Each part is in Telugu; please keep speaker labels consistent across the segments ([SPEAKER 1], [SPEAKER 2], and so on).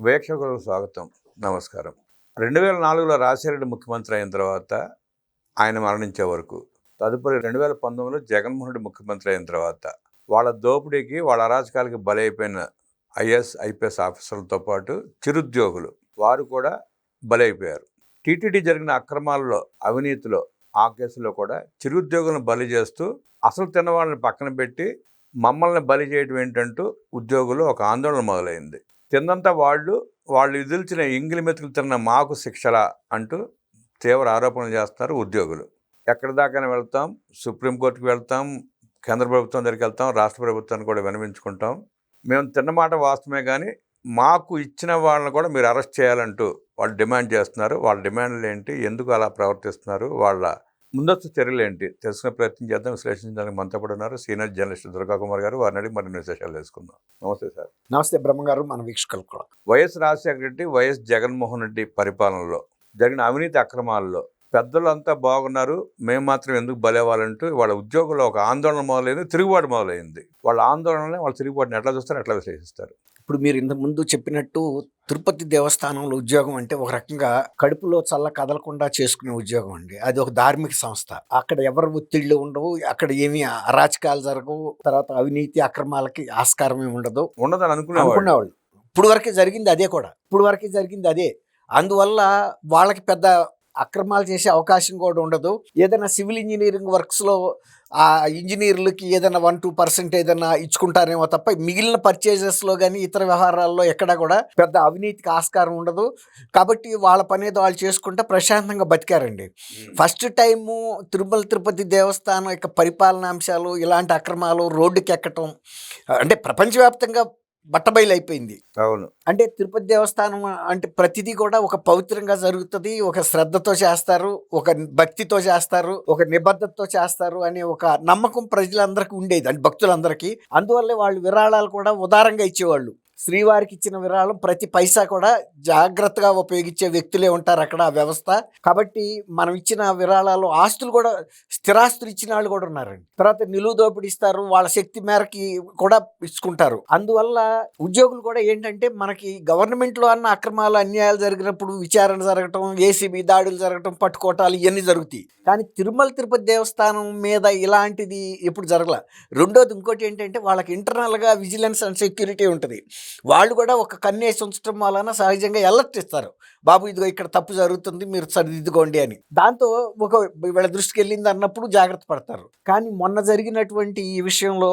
[SPEAKER 1] వీక్షకులకు స్వాగతం. నమస్కారం. 2004లో రాజశేఖర రెడ్డి ముఖ్యమంత్రి అయిన తర్వాత ఆయన మరణించే వరకు, తదుపరి 2019లో జగన్మోహన్ రెడ్డి ముఖ్యమంత్రి అయిన తర్వాత వాళ్ళ దోపిడీకి, వాళ్ళ అరాచకాలకి బలైపోయిన ఐఏఎస్, ఐపీఎస్ ఆఫీసర్లతో పాటు చిరుద్యోగులు వారు కూడా బలైపోయారు. టీటీడీ జరిగిన అక్రమాల్లో, అవినీతిలో, ఆ కేసులో కూడా చిరుద్యోగులను బలి చేస్తూ అసలు తిన్నవాళ్ళని పక్కన పెట్టి మమ్మల్ని బలి చేయడం ఏంటంటూ ఉద్యోగులు ఒక ఆందోళన మొదలైంది. తిన్నంతా వాళ్ళు విదిల్చిన ఎంగిలి మెతుకులు తిన్న మాకు శిక్షలా అంటూ తీవ్ర ఆరోపణలు చేస్తున్నారు ఉద్యోగులు. ఎక్కడి దాకా వెళ్తాం, సుప్రీంకోర్టుకు వెళ్తాం, కేంద్ర ప్రభుత్వం దగ్గరికి వెళ్తాం, రాష్ట్ర ప్రభుత్వాన్ని కూడా విన్నవించుకుంటాం. మేము తిన్నమాట వాస్తవమే, కానీ మాకు ఇచ్చిన వాళ్ళని కూడా మీరు అరెస్ట్ చేయాలంటూ వాళ్ళు డిమాండ్ చేస్తున్నారు. వాళ్ళ డిమాండ్లు ఏంటి, ఎందుకు అలా ప్రవర్తిస్తున్నారు, వాళ్ళ ముందస్తు చర్యలు ఏంటి తెలుసుకునే ప్రయత్నం చేద్దాం. విశ్లేషించడానికి మనతో పాటు ఉన్నారు సీనియర్ జర్నలిస్ట్ దుర్గా కుమార్ గారు. వారిని అడిగి మరిన్ని విశేషాలు తెలుసుకుందాం. నమస్తే సార్.
[SPEAKER 2] నమస్తే బ్రహ్మ గారు, మన వీక్షకులు కూడా.
[SPEAKER 1] వైఎస్ రాజశేఖర రెడ్డి, వైఎస్ జగన్మోహన్ రెడ్డి పరిపాలనలో జరిగిన అవినీతి అక్రమాల్లో పెద్దలు అంతా బాగున్నారు, మేము మాత్రం ఎందుకు బలేవాలంటూ వాళ్ళ ఉద్యోగుల్లో ఒక ఆందోళన మొదలైంది, తిరుగుబాటు మొదలైంది. వాళ్ళ ఆందోళన, వాళ్ళ తిరుగుబాటుని ఎట్లా చూస్తారు, ఎట్లా విశ్లేషిస్తారు?
[SPEAKER 2] ఇప్పుడు మీరు ఇంతకుముందు చెప్పినట్టు తిరుపతి దేవస్థానంలో ఉద్యోగం అంటే ఒక రకంగా కడుపులో చల్ల కదలకుండా చేసుకునే ఉద్యోగం అండి. అది ఒక ధార్మిక సంస్థ. అక్కడ ఎవరు ఒత్తిళ్లు ఉండవు, అక్కడ ఏమీ అరాచకాలు జరగవు, తర్వాత అవినీతి అక్రమాలకి ఆస్కారమే ఉండదని అనుకునేవాళ్ళు. ఇప్పుడు వరకే జరిగింది అదే కూడా. అందువల్ల వాళ్ళకి పెద్ద అక్రమాలు చేసే అవకాశం కూడా ఉండదు. ఏదైనా సివిల్ ఇంజనీరింగ్ వర్క్స్లో ఆ ఇంజనీర్లకి ఏదైనా 1-2% ఏదైనా ఇచ్చుకుంటారేమో తప్ప మిగిలిన పర్చేజెస్లో కానీ ఇతర వ్యవహారాల్లో ఎక్కడా కూడా పెద్ద అవినీతికి ఆస్కారం ఉండదు. కాబట్టి వాళ్ళ పని ఏదో వాళ్ళు చేసుకుంటే ప్రశాంతంగా బతికారండి. ఫస్ట్ టైము తిరుపతి దేవస్థానం యొక్క పరిపాలనాంశాలు, ఇలాంటి అక్రమాలు రోడ్డుకి ఎక్కటం అంటే ప్రపంచవ్యాప్తంగా బట్టబయలు అయిపోయింది.
[SPEAKER 1] అవును.
[SPEAKER 2] అంటే తిరుపతి దేవస్థానం అంటే ప్రతిదీ కూడా ఒక పవిత్రంగా జరుగుతుంది, ఒక శ్రద్ధతో చేస్తారు, ఒక భక్తితో చేస్తారు, ఒక నిబద్ధతతో చేస్తారు అనే ఒక నమ్మకం ప్రజలందరికీ ఉండేది, అంటే భక్తులందరికీ. అందువల్లే వాళ్ళు విరాళాలు కూడా ఉదారంగా ఇచ్చేవాళ్ళు. శ్రీవారికి ఇచ్చిన విరాళం ప్రతి పైసా కూడా జాగ్రత్తగా ఉపయోగించే వ్యక్తులే ఉంటారు అక్కడ, ఆ వ్యవస్థ. కాబట్టి మనం ఇచ్చిన విరాళాలు, ఆస్తులు కూడా, స్థిరాస్తులు ఇచ్చిన వాళ్ళు కూడా ఉన్నారండి. తర్వాత నిలువు దోపిడీ ఇస్తారు, వాళ్ళ శక్తి మేరకి కూడా ఇచ్చుకుంటారు. అందువల్ల ఉద్యోగులు కూడా ఏంటంటే, మనకి గవర్నమెంట్లో అన్న అక్రమాలు, అన్యాయాలు జరిగినప్పుడు విచారణ జరగటం, ఏసీబీ దాడులు జరగటం, పట్టుకోటాలు ఇవన్నీ జరుగుతాయి. కానీ తిరుపతి దేవస్థానం మీద ఇలాంటిది ఎప్పుడు జరగల. రెండోది ఇంకోటి ఏంటంటే, వాళ్ళకి ఇంటర్నల్గా విజిలెన్స్ అండ్ సెక్యూరిటీ ఉంటుంది. వాళ్ళు కూడా ఒక కన్నేసి ఉంచడం వలన సహజంగా అలర్ట్ ఇస్తారు, బాబు ఇదిగో ఇక్కడ తప్పు జరుగుతుంది, మీరు సరిదిద్దుకోండి అని. దాంతో ఒక వీళ్ళ దృష్టికి వెళ్ళింది అన్నప్పుడు జాగ్రత్త పడతారు. కానీ మొన్న జరిగినటువంటి ఈ విషయంలో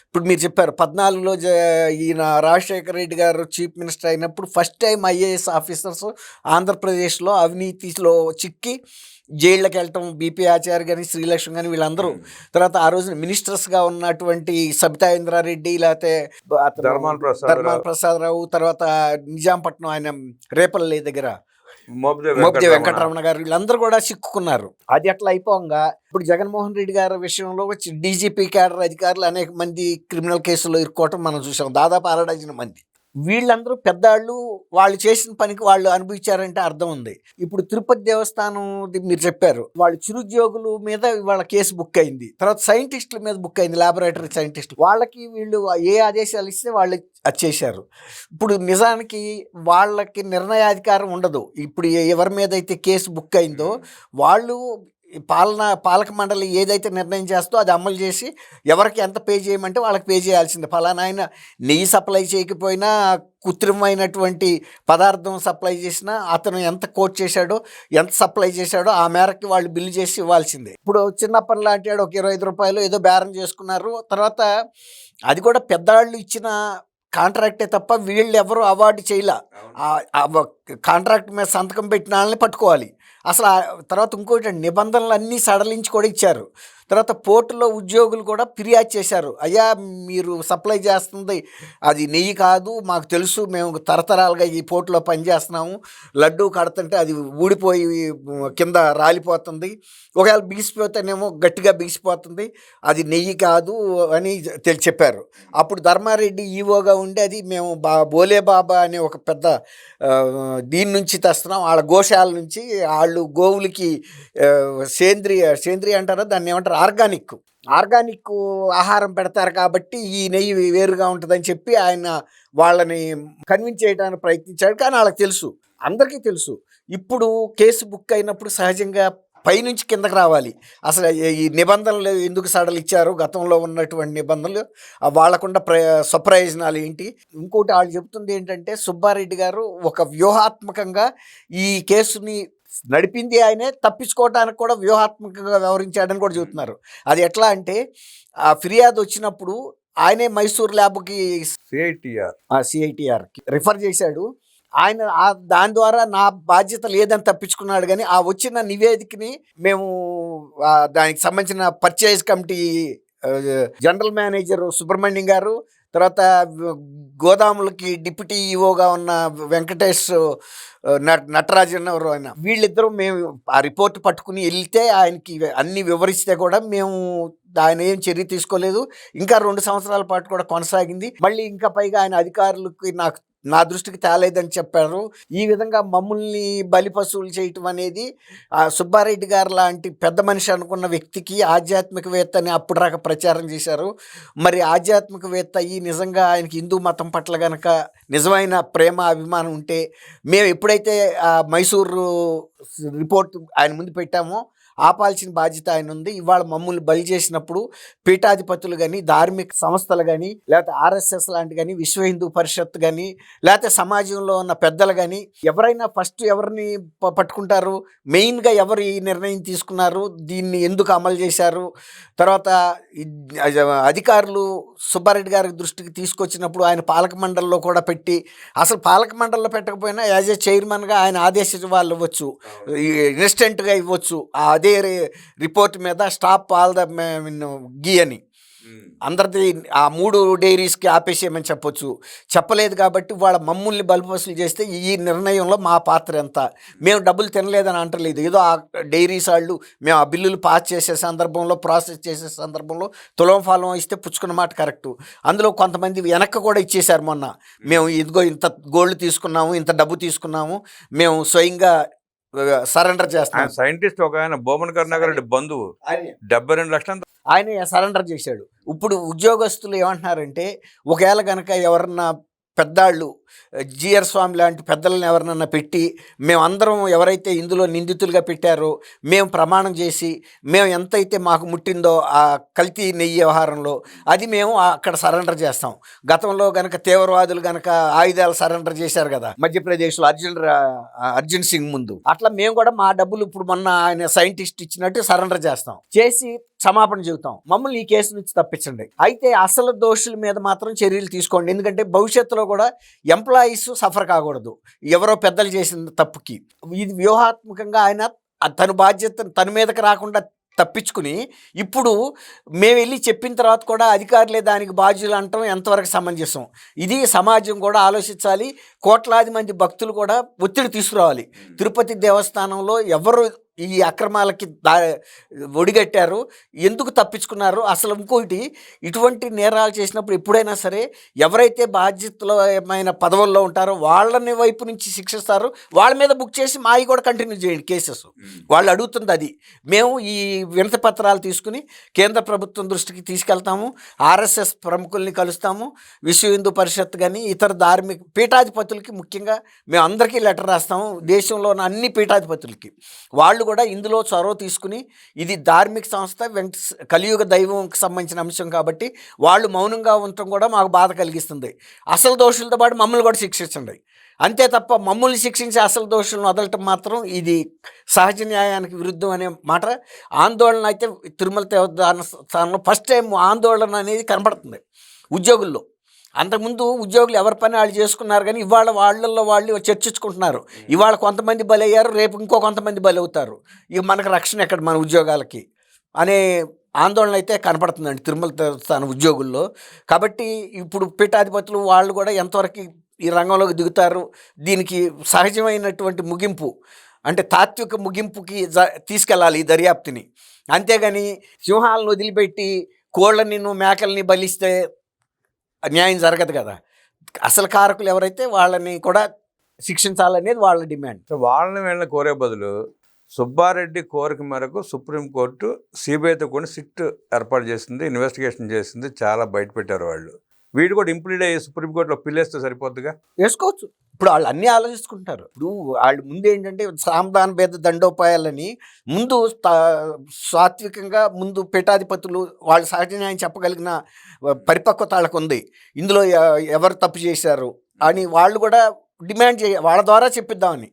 [SPEAKER 2] ఇప్పుడు మీరు చెప్పారు, 14లో ఈయన రాజశేఖర రెడ్డి గారు చీఫ్ మినిస్టర్ అయినప్పుడు ఫస్ట్ టైం ఐఏఎస్ ఆఫీసర్స్ ఆంధ్రప్రదేశ్లో అవినీతిలో చిక్కి జైళ్ళకి వెళ్ళటం, బీపీ ఆచార్య కానీ, శ్రీలక్ష్మి కానీ, వీళ్ళందరూ. తర్వాత ఆ రోజున మినిస్టర్స్గా ఉన్నటువంటి సబితా ఇంద్రారెడ్డి, లేకపోతే ధర్మాన ప్రసాదరావు, తర్వాత నిజాంపట్నం ఆయన రేపల్లి దగ్గర మోబ్దే వెంకటరమణ గారు, వీళ్ళందరూ కూడా చిక్కుకున్నారు. అది అట్లా అయిపోగా ఇప్పుడు జగన్మోహన్ రెడ్డి గారి విషయంలో డీజీపీ క్యాడర్ అధికారులు అనేక మంది క్రిమినల్ కేసుల్లో ఇరుక్కోవటం మనం చూసాం, దాదాపు 6 మంది. వీళ్ళందరూ పెద్దవాళ్ళు, వాళ్ళు చేసిన పనికి వాళ్ళు అనుభవించారంటే అర్థం ఉంది. ఇప్పుడు తిరుపతి దేవస్థానం మీరు చెప్పారు, వాళ్ళు చిరుద్యోగుల మీద వాళ్ళ కేసు బుక్ అయింది. తర్వాత సైంటిస్టుల మీద బుక్ అయింది, లాబొరేటరీ సైంటిస్టులు. వాళ్ళకి వీళ్ళు ఏ ఆదేశాలు ఇస్తే వాళ్ళు అది చేశారు. ఇప్పుడు నిజానికి వాళ్ళకి నిర్ణయాధికారం ఉండదు. ఇప్పుడు ఎవరి మీద అయితే కేసు బుక్ అయిందో వాళ్ళు పాలక మండలి ఏదైతే నిర్ణయం చేస్తో అది అమలు చేసి ఎవరికి ఎంత పే చేయమంటే వాళ్ళకి పే చేయాల్సిందే. ఫలానా ఆయన నెయ్యి సప్లై చేయకపోయినా, కృత్రిమైనటువంటి పదార్థం సప్లై చేసినా, అతను ఎంత కోట్ చేశాడో, ఎంత సప్లై చేశాడో ఆ మేరకు వాళ్ళు బిల్లు చేసి ఇవ్వాల్సిందే. ఇప్పుడు చిన్నప్పని లాంటి వాడు ఒక 25 రూపాయలు ఏదో బేరం చేసుకున్నారు. తర్వాత అది కూడా పెద్దవాళ్ళు ఇచ్చిన కాంట్రాక్టే తప్ప వీళ్ళు ఎవరు అవార్డు చేయలే. కాంట్రాక్ట్ మీద సంతకం పెట్టిన వాళ్ళని పట్టుకోవాలి అసలు. తర్వాత ఇంకోటి, నిబంధనలు అన్నీ సడలించి కూడా ఇచ్చారు. తర్వాత పోర్టులో ఉద్యోగులు కూడా ఫిర్యాదు చేశారు, అయ్యా మీరు సప్లై చేస్తుంది అది నెయ్యి కాదు, మాకు తెలుసు, మేము తరతరాలుగా ఈ పోర్టులో పనిచేస్తున్నాము, లడ్డూ కడుతుంటే అది ఊడిపోయి కింద రాలిపోతుంది, ఒకవేళ బిగిసిపోతేనేమో గట్టిగా బిగిసిపోతుంది, అది నెయ్యి కాదు అని చెప్పారు. అప్పుడు ధర్మారెడ్డి ఈవోగా ఉండి, అది మేము బోలే బాబా అనే ఒక పెద్ద దీని నుంచి తెస్తున్నాం, వాళ్ళ గోశాల నుంచి, వాళ్ళు గోవులకి సేంద్రియ అంటారా, దాన్ని ఏమంటారు, చెప్తారు ఆర్గానిక్ ఆహారం పెడతారు కాబట్టి ఈ నెయ్యి వేరుగా ఉంటుందని చెప్పి ఆయన వాళ్ళని కన్విన్స్ చేయడానికి ప్రయత్నించాడు. కానీ వాళ్ళకి తెలుసు, అందరికీ తెలుసు. ఇప్పుడు కేసు బుక్ అయినప్పుడు సహజంగా పైనుంచి కిందకి రావాలి. అసలు ఈ నిబంధనలు ఎందుకు సడలిచ్చారు, గతంలో ఉన్నటువంటి నిబంధనలు వాళ్ళకుండా స్వప్రయోజనాలు ఏంటి. ఇంకోటి వాళ్ళు చెప్తుంది ఏంటంటే, సుబ్బారెడ్డి గారు ఒక వ్యూహాత్మకంగా ఈ కేసుని నడిపింది ఆయనే, తప్పించుకోవడానికి కూడా వ్యూహాత్మకంగా వ్యవహరించాడని కూడా చెబుతున్నారు. అది ఎట్లా అంటే, ఆ ఫిర్యాదు వచ్చినప్పుడు ఆయనే మైసూర్ ల్యాబ్కి సిఐటిఆర్కి రిఫర్ చేశాడు. ఆయన దాని ద్వారా నా బాధ్యత లేదని తప్పించుకున్నాడు. కానీ ఆ వచ్చిన నివేదికని మేము దానికి సంబంధించిన purchase committee general manager Subrahmanyam గారు, తర్వాత గోదాములకి డిప్యూటీ ఈఓగా ఉన్న వెంకటేష్ నటరాజన్ ఎవరు ఆయన, వీళ్ళిద్దరూ మేము ఆ రిపోర్ట్ పట్టుకుని వెళ్తే ఆయనకి అన్ని వివరిస్తే కూడా మేము ఆయన ఏం చర్య తీసుకోలేదు. ఇంకా 2 సంవత్సరాల పాటు కూడా కొనసాగింది. మళ్ళీ ఇంకా పైగా ఆయన అధికారులకి నా దృష్టికి తేలేదని చెప్పారు. ఈ విధంగా మమ్మల్ని బలిపశువులు చేయటం అనేది సుబ్బారెడ్డి గారు లాంటి పెద్ద మనిషి అనుకున్న వ్యక్తికి ఆధ్యాత్మికవేత్త అని అప్పుడు దాకా ప్రచారం చేశారు. మరి ఆధ్యాత్మికవేత్త అయ్యి నిజంగా ఆయనకి హిందూ మతం పట్ల గనక నిజమైన ప్రేమ అభిమానం ఉంటే, మేము ఎప్పుడైతే మైసూరు రిపోర్ట్ ఆయన ముందు పెట్టామో ఆపాల్సిన బాధ్యత ఆయన ఉంది. ఇవాళ మమ్మల్ని బలి చేసినప్పుడు పీఠాధిపతులు కానీ, ధార్మిక సంస్థలు కానీ, లేకపోతే ఆర్ఎస్ఎస్ లాంటి కానీ, విశ్వ హిందూ పరిషత్ కానీ, లేకపోతే సమాజంలో ఉన్న పెద్దలు కానీ, ఎవరైనా ఫస్ట్ ఎవరిని పట్టుకుంటారు, మెయిన్గా ఎవరు ఈ నిర్ణయం తీసుకున్నారు, దీన్ని ఎందుకు అమలు చేశారు, తర్వాత అధికారులు సుబ్బారెడ్డి గారి దృష్టికి తీసుకొచ్చినప్పుడు ఆయన పాలక మండలిలో కూడా పెట్టి, అసలు పాలక మండలిలో పెట్టకపోయినా యాజ్ ఏ చైర్మన్గా ఆయన ఆదేశించే వాళ్ళు ఇవ్వచ్చు, ఇన్స్టెంట్గా ఇవ్వచ్చు. అదే రిపోర్ట్ మీద స్టాప్ ఆల్ ద గీ అని అందరిది ఆ 3 డైరీస్కి ఆపేసేయమని చెప్పొచ్చు. చెప్పలేదు కాబట్టి వాళ్ళ మమ్మల్ని బలిపశులు చేస్తే ఈ నిర్ణయంలో మా పాత్ర ఎంత, మేము డబ్బులు తినలేదని అంటలేదు. ఏదో ఆ డైరీస్ వాళ్ళు మేము ఆ బిల్లులు పాస్ చేసే సందర్భంలో, ప్రాసెస్ చేసే సందర్భంలో తులం ఫలం ఇస్తే పుచ్చుకున్న మాట కరెక్టు. అందులో కొంతమంది వెనక్కి కూడా ఇచ్చేశారు. మొన్న మేము ఇదిగో ఇంత గోల్డ్ తీసుకున్నాము, ఇంత డబ్బు తీసుకున్నాము, మేము స్వయంగా సరెండర్ చేస్తాం.
[SPEAKER 1] సైంటిస్ట్ ఒక ఆయన భూమన్ కరుణాకర్ రెడ్డి బంధువు 72 లక్షలు
[SPEAKER 2] ఆయన సరెండర్ చేశాడు. ఇప్పుడు ఉద్యోగస్తులు ఏమంటున్నారంటే, ఒకవేళ కనుక ఎవరన్నా పెద్దాళ్ళు జిఆర్ స్వామి లాంటి పెద్దలను ఎవరినన్నా పెట్టి, మేమందరం ఎవరైతే ఇందులో నిందితులుగా పెట్టారో మేము ప్రమాణం చేసి, మేము ఎంతైతే మాకు ముట్టిందో ఆ కల్తీ నెయ్యి వ్యవహారంలో అది మేము అక్కడ సరెండర్ చేస్తాం. గతంలో కనుక తీవ్రవాదులు కనుక ఆయుధాలు సరెండర్ చేశారు కదా మధ్యప్రదేశ్లో అర్జున్ సింగ్ ముందు, అట్లా మేము కూడా మా డబ్బులు ఇప్పుడు మొన్న ఆయన సైంటిస్ట్ ఇచ్చినట్టు సరెండర్ చేస్తాం, చేసి క్షమాపణ చెబుతాం, మమ్మల్ని ఈ కేసు నుంచి తప్పించండి. అయితే అసలు దోషుల మీద మాత్రం చర్యలు తీసుకోండి. ఎందుకంటే భవిష్యత్తులో కూడా ఎంప్లాయీస్ సఫర్ కాకూడదు ఎవరో పెద్దలు చేసిన తప్పుకి. ఇది వ్యూహాత్మకంగా ఆయన తన బాధ్యత తన మీదకి రాకుండా తప్పించుకుని, ఇప్పుడు మేము వెళ్ళి చెప్పిన తర్వాత కూడా అధికారులే దానికి బాధ్యులు అంటాం ఎంతవరకు సమంజసం. ఇది సమాజం కూడా ఆలోచించాలి. కోట్లాది మంది భక్తులు కూడా ఒత్తిడి తీసుకురావాలి. తిరుపతి దేవస్థానంలో ఎవరు ఈ అక్రమాలకి ఒడిగట్టారు, ఎందుకు తప్పించుకున్నారు. అసలు ఇంకోటి, ఇటువంటి నేరాలు చేసినప్పుడు ఎప్పుడైనా సరే ఎవరైతే బాధ్యతమైన పదవుల్లో ఉంటారో వాళ్ళని వైపు నుంచి శిక్షిస్తారు, వాళ్ళ మీద బుక్ చేసి మావి కూడా కంటిన్యూ చేయండి కేసెస్. వాళ్ళు అడుగుతుంది అది. మేము ఈ వినతి పత్రాలు తీసుకుని కేంద్ర ప్రభుత్వం దృష్టికి తీసుకెళ్తాము, ఆర్ఎస్ఎస్ ప్రముఖుల్ని కలుస్తాము, విశ్వ హిందూ పరిషత్ కానీ ఇతర ధార్మిక పీఠాధిపతులకి ముఖ్యంగా మేము అందరికీ లెటర్ రాస్తాము, దేశంలో ఉన్న అన్ని పీఠాధిపతులకి. వాళ్ళు కూడా ఇందులో చొరవ తీసుకుని, ఇది ధార్మిక సంస్థ కలియుగ దైవంకి సంబంధించిన అంశం కాబట్టి వాళ్ళు మౌనంగా ఉండటం కూడా మాకు బాధ కలిగిస్తుంది. అసలు దోషులతో పాటు మమ్మల్ని కూడా శిక్షించండి. అంతే తప్ప మమ్మల్ని శిక్షించి అసలు దోషులను వదలటం మాత్రం ఇది సహజ న్యాయానికి విరుద్ధం అనే మాట. ఆందోళన అయితే తిరుమల దేవస్థానంలో ఫస్ట్ టైం ఆందోళన అనేది కనబడుతుంది ఉద్యోగుల్లో. అంతకుముందు ఉద్యోగులు ఎవరి పని వాళ్ళు చేసుకున్నారు, కానీ ఇవాళ వాళ్ళల్లో వాళ్ళు చర్చించుకుంటున్నారు. ఇవాళ కొంతమంది బలి అయ్యారు, రేపు ఇంకో కొంతమంది బలి అవుతారు, ఇక మనకు రక్షణ ఎక్కడ మన ఉద్యోగాలకి అనే ఆందోళన అయితే కనపడుతుందండి తిరుమల దేవస్థానం ఉద్యోగుల్లో. కాబట్టి ఇప్పుడు పీఠాధిపతులు వాళ్ళు కూడా ఎంతవరకు ఈ రంగంలోకి దిగుతారు, దీనికి సహజమైనటువంటి ముగింపు అంటే తాత్విక ముగింపుకి తీసుకెళ్ళాలి ఈ దర్యాప్తుని. అంతేగాని సింహాలను వదిలిపెట్టి కోళ్ళని మేకల్ని బలిస్తే న్యాయం జరగదు కదా. అసలు కారకులు ఎవరైతే వాళ్ళని కూడా శిక్షించాలనేది వాళ్ళ డిమాండ్.
[SPEAKER 1] సో వాళ్ళని వీళ్ళని కోరే బదులు సుబ్బారెడ్డి కోరిక మేరకు సుప్రీంకోర్టు సిబిఐతో కూడా సిట్ ఏర్పాటు చేసింది, ఇన్వెస్టిగేషన్ చేసింది, చాలా బయటపెట్టారు వాళ్ళు. వీడు కూడా ఇంప్లీడ్ అయ్యి సుప్రీంకోర్టులో పిల్లేస్తే సరిపోద్దిగా.
[SPEAKER 2] వేసుకోవచ్చు. ఇప్పుడు వాళ్ళు అన్నీ ఆలోచించుకుంటారు. ఇప్పుడు వాళ్ళు ముందు ఏంటంటే సామధాన భేద దండోపాయాలని ముందు సాత్వికంగా ముందు పీఠాధిపతులు వాళ్ళు సహజ న్యాయం చెప్పగలిగిన పరిపక్వత వాళ్ళకు ఉంది. ఇందులో ఎవరు తప్పు చేశారు అని వాళ్ళు కూడా డిమాండ్ వాళ్ళ ద్వారా చెప్పిద్దామని.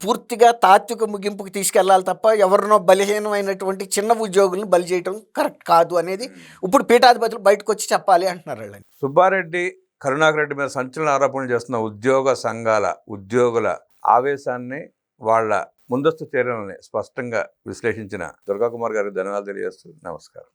[SPEAKER 2] పూర్తిగా తాత్విక ముగింపుకి తీసుకెళ్లాలి తప్ప ఎవరినో బలహీనమైనటువంటి చిన్న ఉద్యోగులను బలి చేయటం కరెక్ట్ కాదు అనేది ఇప్పుడు పీఠాధిపతులు బయటకు వచ్చి చెప్పాలి అంటున్నారు వాళ్ళని.
[SPEAKER 1] సుబ్బారెడ్డి, కరుణాకర్ రెడ్డి మీద సంచలన ఆరోపణలు చేస్తున్న ఉద్యోగ సంఘాల ఉద్యోగుల ఆవేశాన్ని, వాళ్ళ ముందస్తు చర్యలని స్పష్టంగా విశ్లేషించిన దుర్గాకుమార్ గారికి ధన్యవాదాలు తెలియజేస్తూ నమస్కారం.